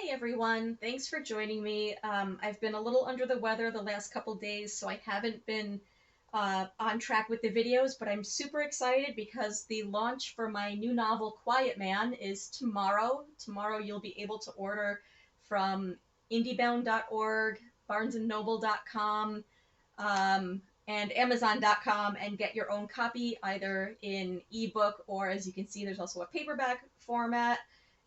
Hey everyone, thanks for joining me. I've been a little under the weather the last couple days, so I haven't been on track with the videos, but I'm super excited because the launch for my new novel, Quiet Man, is tomorrow. Tomorrow you'll be able to order from indiebound.org, barnesandnoble.com, and amazon.com and get your own copy either in ebook or, as you can see, there's also a paperback format,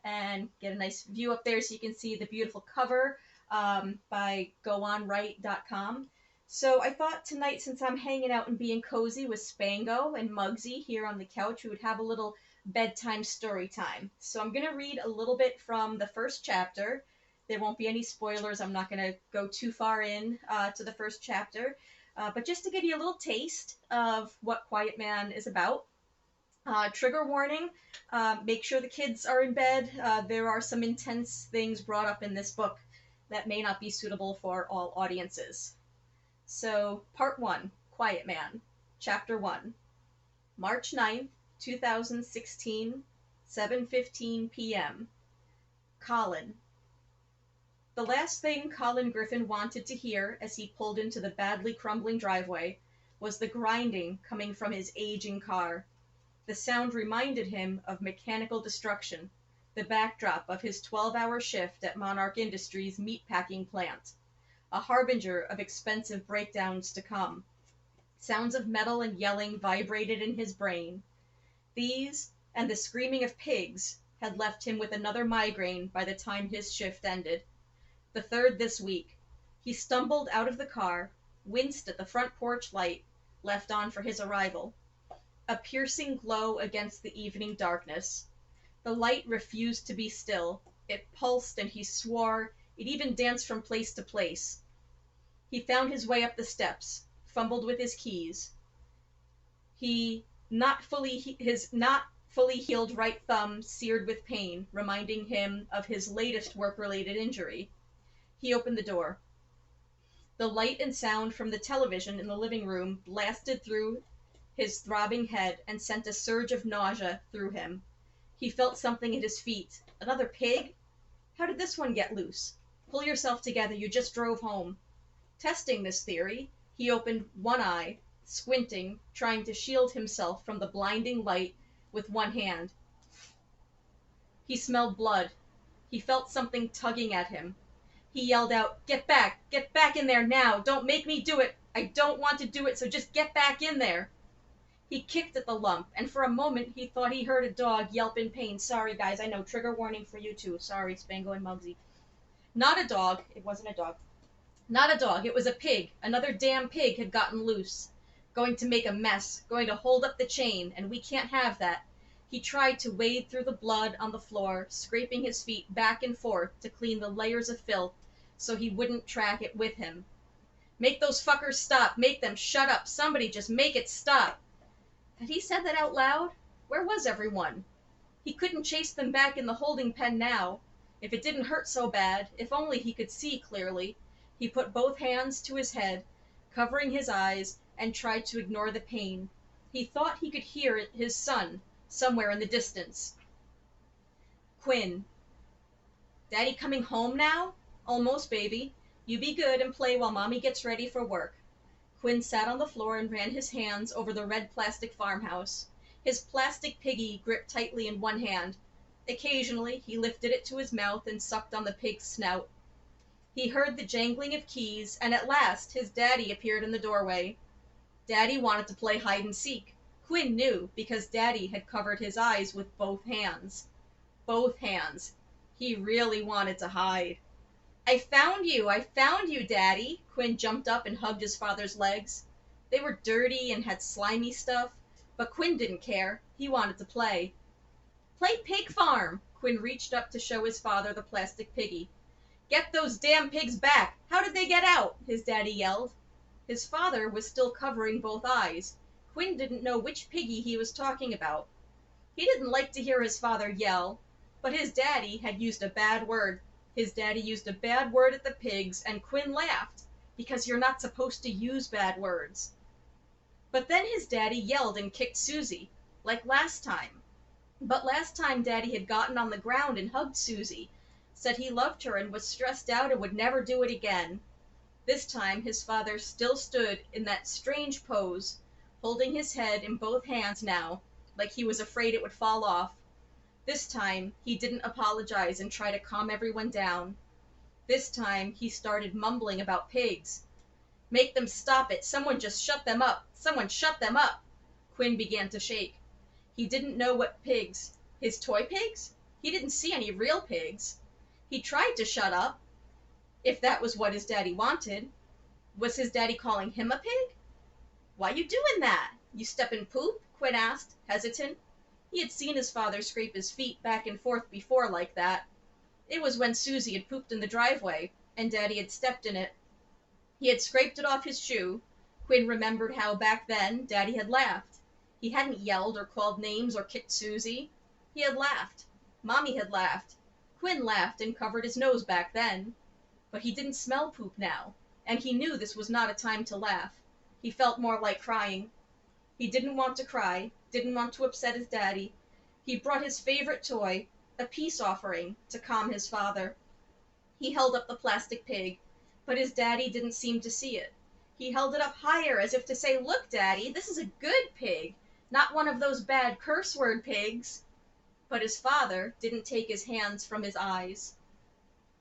and get a nice view up there so you can see the beautiful cover by goonright.com. So I thought tonight, since I'm hanging out and being cozy with Spango and Mugzy here on the couch, we would have a little bedtime story time. So I'm going to read a little bit from the first chapter. There won't be any spoilers. I'm not going to go too far in to the first chapter. But just to give you a little taste of what Quiet Man is about. Trigger warning, make sure the kids are in bed. There are some intense things brought up in this book that may not be suitable for all audiences. So, Part 1, Quiet Man, Chapter 1, March 9th, 2016, 7:15 p.m. Collin. The last thing Collin Griffen wanted to hear as he pulled into the badly crumbling driveway was the grinding coming from his aging car. The sound reminded him of mechanical destruction, the backdrop of his 12-hour shift at Monarch Industries' meatpacking plant, a harbinger of expensive breakdowns to come. Sounds of metal and yelling vibrated in his brain. These, and the screaming of pigs, had left him with another migraine by the time his shift ended. The third this week. He stumbled out of the car, winced at the front porch light, left on for his arrival. A piercing glow against the evening darkness. The light refused to be still. It pulsed and he swore. It even danced from place to place. He found his way up the steps, fumbled with his keys. His not fully healed right thumb seared with pain, reminding him of his latest work-related injury. He opened the door. The light and sound from the television in the living room blasted through his throbbing head and sent a surge of nausea through him. He felt something at his feet. Another pig? How did this one get loose? Pull yourself together, you just drove home. Testing this theory, he opened one eye, squinting, trying to shield himself from the blinding light with one hand. He smelled blood. He felt something tugging at him. He yelled out, "Get back! Get back in there now! Don't make me do it! I don't want to do it, so just get back in there!" He kicked at the lump, and for a moment he thought he heard a dog yelp in pain. Sorry, guys, I know, trigger warning for you too. Sorry, Spango and Mugzy. Not a dog. It wasn't a dog. Not a dog. It was a pig. Another damn pig had gotten loose. Going to make a mess. Going to hold up the chain, and we can't have that. He tried to wade through the blood on the floor, scraping his feet back and forth to clean the layers of filth so he wouldn't track it with him. Make those fuckers stop. Make them shut up. Somebody just make it stop. Had he said that out loud? Where was everyone? He couldn't chase them back in the holding pen now. If it didn't hurt so bad, if only he could see clearly. He put both hands to his head, covering his eyes, and tried to ignore the pain. He thought he could hear his son somewhere in the distance. Quinn. Daddy coming home now? Almost, baby. You be good and play while Mommy gets ready for work. Quinn sat on the floor and ran his hands over the red plastic farmhouse. His plastic piggy gripped tightly in one hand. Occasionally, he lifted it to his mouth and sucked on the pig's snout. He heard the jangling of keys, and at last his daddy appeared in the doorway. Daddy wanted to play hide and seek. Quinn knew, because Daddy had covered his eyes with both hands. Both hands. He really wanted to hide. I found you, Daddy. Quinn jumped up and hugged his father's legs. They were dirty and had slimy stuff, but Quinn didn't care. He wanted to play. Play pig farm! Quinn reached up to show his father the plastic piggy. Get those damn pigs back! How did they get out? His daddy yelled. His father was still covering both eyes. Quinn didn't know which piggy he was talking about. He didn't like to hear his father yell, but his daddy had used a bad word. His daddy used a bad word at the pigs, and Quinn laughed, because you're not supposed to use bad words. But then his daddy yelled and kicked Susie, like last time. But last time Daddy had gotten on the ground and hugged Susie. said he loved her and was stressed out and would never do it again. This time his father still stood in that strange pose, holding his head in both hands now, like he was afraid it would fall off. This time he didn't apologize and try to calm everyone down. This time he started mumbling about pigs. Make them stop it. Someone just shut them up. Someone shut them up. Quinn began to shake. He didn't know what pigs. His toy pigs? He didn't see any real pigs. He tried to shut up, if that was what his daddy wanted. Was his daddy calling him a pig? Why you doing that? You steppin' poop? Quinn asked, hesitant. He had seen his father scrape his feet back and forth before like that. It was when Susie had pooped in the driveway, and Daddy had stepped in it. He had scraped it off his shoe. Quinn remembered how back then Daddy had laughed. He hadn't yelled or called names or kicked Susie. He had laughed. Mommy had laughed. Quinn laughed and covered his nose back then. But he didn't smell poop now, and he knew this was not a time to laugh. He felt more like crying. He didn't want to cry, didn't want to upset his daddy. He brought his favorite toy, a peace offering, to calm his father. He held up the plastic pig, but his daddy didn't seem to see it. He held it up higher as if to say, "Look, Daddy, this is a good pig, not one of those bad curse word pigs." But his father didn't take his hands from his eyes.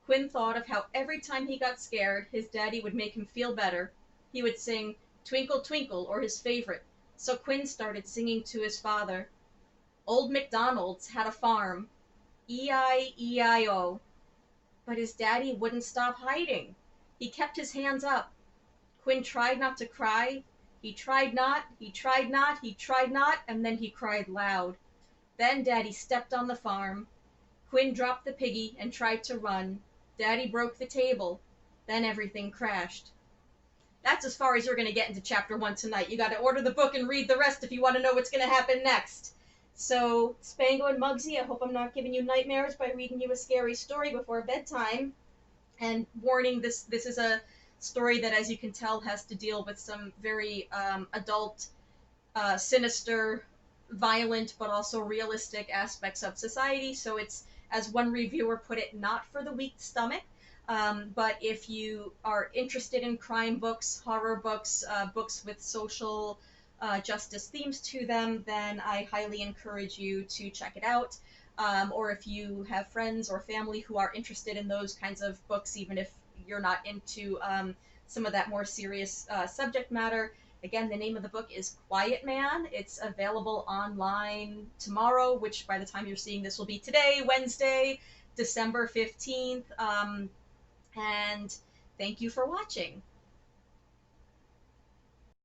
Quinn thought of how every time he got scared, his daddy would make him feel better. He would sing "Twinkle, Twinkle" or his favorite, so Quinn started singing to his father. Old MacDonald's had a farm, E-I-E-I-O. But his daddy wouldn't stop hiding. He kept his hands up. Quinn tried not to cry. He tried not, he tried not, he tried not, and then he cried loud. Then Daddy stepped on the farm. Quinn dropped the piggy and tried to run. Daddy broke the table. Then everything crashed. That's as far as you're going to get into chapter 1 tonight. You got to order the book and read the rest if you want to know what's going to happen next. So, Spango and Mugzy, I hope I'm not giving you nightmares by reading you a scary story before bedtime. And warning, this is a story that, as you can tell, has to deal with some very adult, sinister, violent, but also realistic aspects of society. So it's, as one reviewer put it, not for the weak stomach. But if you are interested in crime books, horror books, books with social justice themes to them, then I highly encourage you to check it out. Or if you have friends or family who are interested in those kinds of books, even if you're not into some of that more serious subject matter. Again, the name of the book is Quiet Man. It's available online tomorrow, which by the time you're seeing this will be today, Wednesday, December 15th. And thank you for watching.